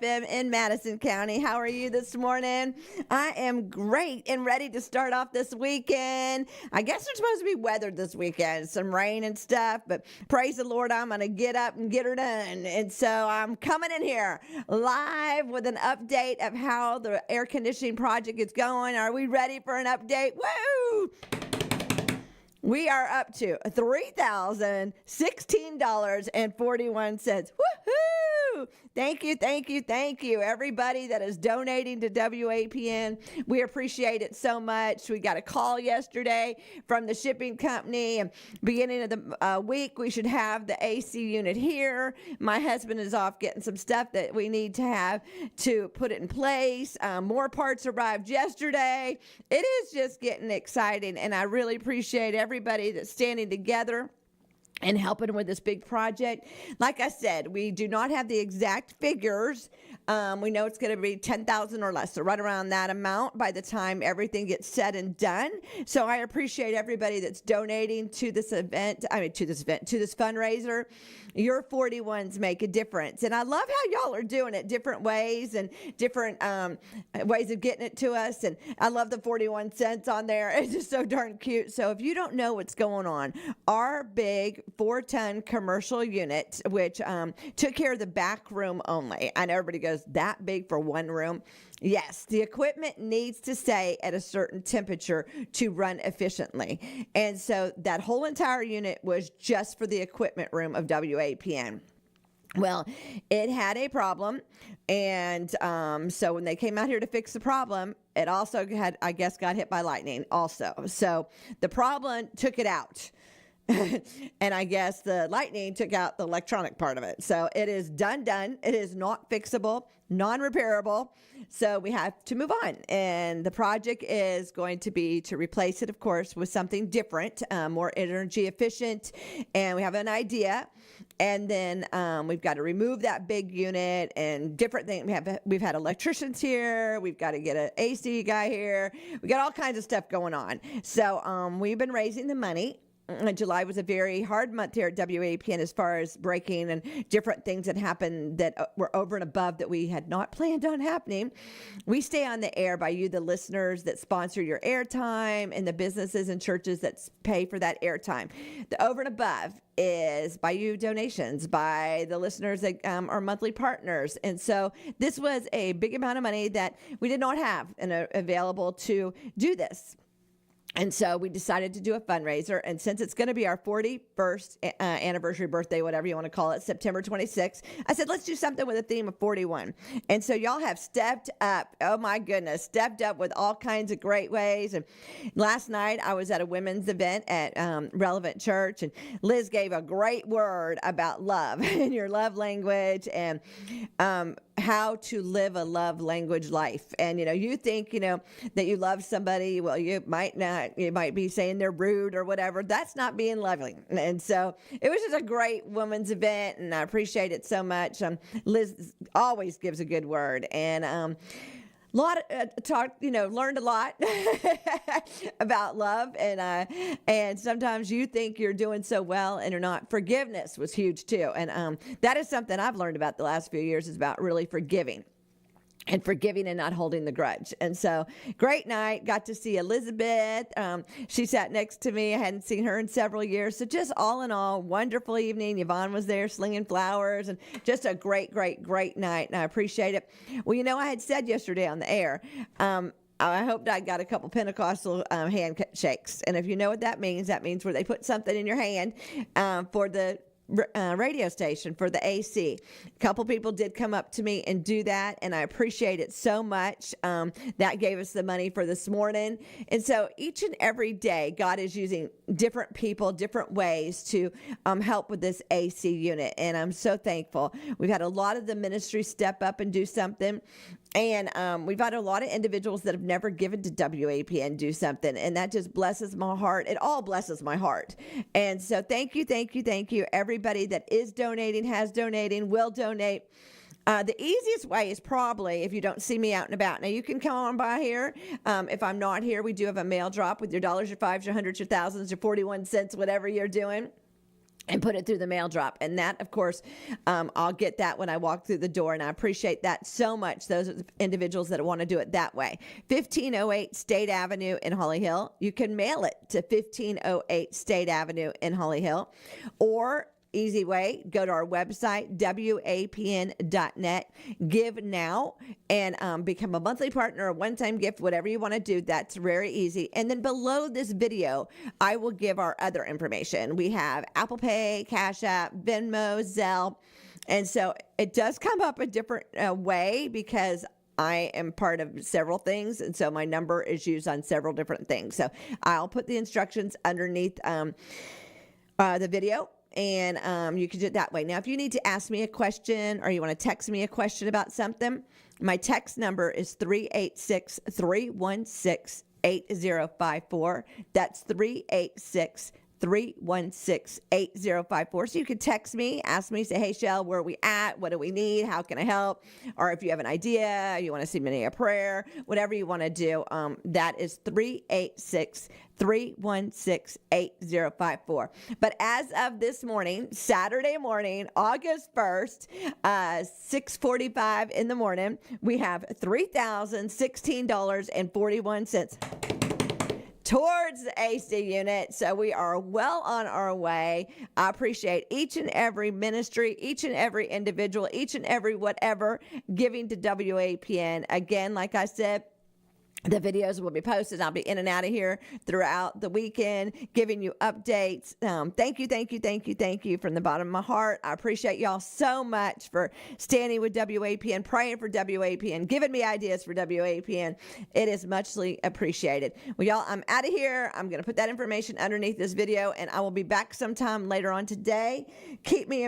in Madison County. How are you this morning? I am great and ready to start off this weekend. I guess there's supposed to be weather this weekend, some rain and stuff, but praise the Lord, I'm going to get up and get her done. And so I'm coming in here live with an update of how the air conditioning project is going. Are we ready for an update? Woo! We are up to $3,016.41. Woohoo! Thank you, everybody that is donating to WAPN. We appreciate it so much. We got a call yesterday from the shipping company. And beginning of the week, we should have the AC unit here. My husband is off getting some stuff that we need to have to put it in place. More parts arrived yesterday. It is just getting exciting, and I really appreciate everybody that's standing together and helping with this big project. Like I said, we do not have the exact figures. We know it's going to be 10,000 or less, so right around that amount by the time everything gets said and done. So I appreciate everybody that's donating to this fundraiser. Your 41s make a difference. And I love how y'all are doing it different ways and different ways of getting it to us. And I love the 41 cents on there. It's just so darn cute. So if you don't know what's going on, our big 4-ton commercial unit, which took care of the back room only. I know everybody goes, that big for one room? Yes, the equipment needs to stay at a certain temperature to run efficiently. And so that whole entire unit was just for the equipment room of WAPN. Well, it had a problem, and so when they came out here to fix the problem, it also got hit by lightning also. So the problem took it out. And I guess the lightning took out the electronic part of it. So it is done. It is not fixable, non-repairable. So we have to move on. And the project is going to be to replace it, of course, with something different, more energy efficient. And we have an idea. And then we've got to remove that big unit and different things. We've had electricians here. We've got to get an AC guy here. We got all kinds of stuff going on. So we've been raising the money. July was a very hard month here at WAPN as far as breaking and different things that happened that were over and above that we had not planned on happening. We stay on the air by you, the listeners that sponsor your airtime, and the businesses and churches that pay for that airtime. The over and above is by you donations, by the listeners that are monthly partners. And so this was a big amount of money that we did not have available to do this. And so we decided to do a fundraiser. And since it's going to be our 41st anniversary birthday, whatever you want to call it, September 26th, I said, let's do something with a theme of 41. And so y'all have stepped up. Oh, my goodness, stepped up with all kinds of great ways. And last night I was at a women's event at Relevant Church, and Liz gave a great word about love and your love language and how to live a love language life. And, you think, that you love somebody. Well, you might not. You might be saying they're rude or whatever. That's not being loving. And so it was just a great women's event, and I appreciate it so much. Liz always gives a good word. And learned a lot about love, and sometimes you think you're doing so well and you're not. Forgiveness was huge too, and that is something I've learned about the last few years, is about really forgiving and not holding the grudge. And so great night. Got to see Elizabeth. She sat next to me. I hadn't seen her in several years. So just all in all, wonderful evening. Yvonne was there slinging flowers, and just a great night. And I appreciate it. Well, I had said yesterday on the air, I hoped I got a couple Pentecostal handshakes. And if you know what that means where they put something in your hand for the radio station for the AC. A couple people did come up to me and do that, and I appreciate it so much. That gave us the money for this morning. And so each and every day, God is using different people, different ways to help with this AC unit, and I'm so thankful. We've had a lot of the ministry step up and do something. And we've had a lot of individuals that have never given to WAPN do something, and that just blesses my heart. It all blesses my heart. And so thank you, everybody that is donating, has donated, will donate. The easiest way is probably if you don't see me out and about. Now, you can come on by here. If I'm not here, we do have a mail drop with your dollars, your fives, your hundreds, your thousands, your 41 cents, whatever you're doing. and put it through the mail drop. And that, of course, I'll get that when I walk through the door, and I appreciate that so much. Those are the individuals that want to do it that way. 1508 State Avenue in Holly Hill. You can mail it to 1508 State Avenue in Holly Hill, or easy way, go to our website, WAPN.net, give now, and become a monthly partner, a one-time gift, whatever you want to do. That's very easy. And then below this video, I will give our other information. We have Apple Pay, Cash App, Venmo, Zelle. And so it does come up a different way because I am part of several things, and so my number is used on several different things. So I'll put the instructions underneath the video. And you can do it that way. Now, if you need to ask me a question or you want to text me a question about something, my text number is 386-316-8054. That's 386-316-8054. So you can text me, ask me, say, hey, Shell, where are we at? What do we need? How can I help? Or if you have an idea, you want to see me a prayer, whatever you want to do, that is 386-316-8054. But as of this morning, Saturday morning, August 1st, 6:45 in the morning, we have $3,016.41 towards the AC unit. So we are well on our way. I appreciate each and every ministry, each and every individual, each and every whatever giving to WAPN. Again, like I said, the videos will be posted. I'll be in and out of here throughout the weekend, giving you updates. Thank you from the bottom of my heart. I appreciate y'all so much for standing with WAPN, praying for WAPN, giving me ideas for WAPN. It is muchly appreciated. Well, y'all, I'm out of here. I'm going to put that information underneath this video, and I will be back sometime later on today. Keep me in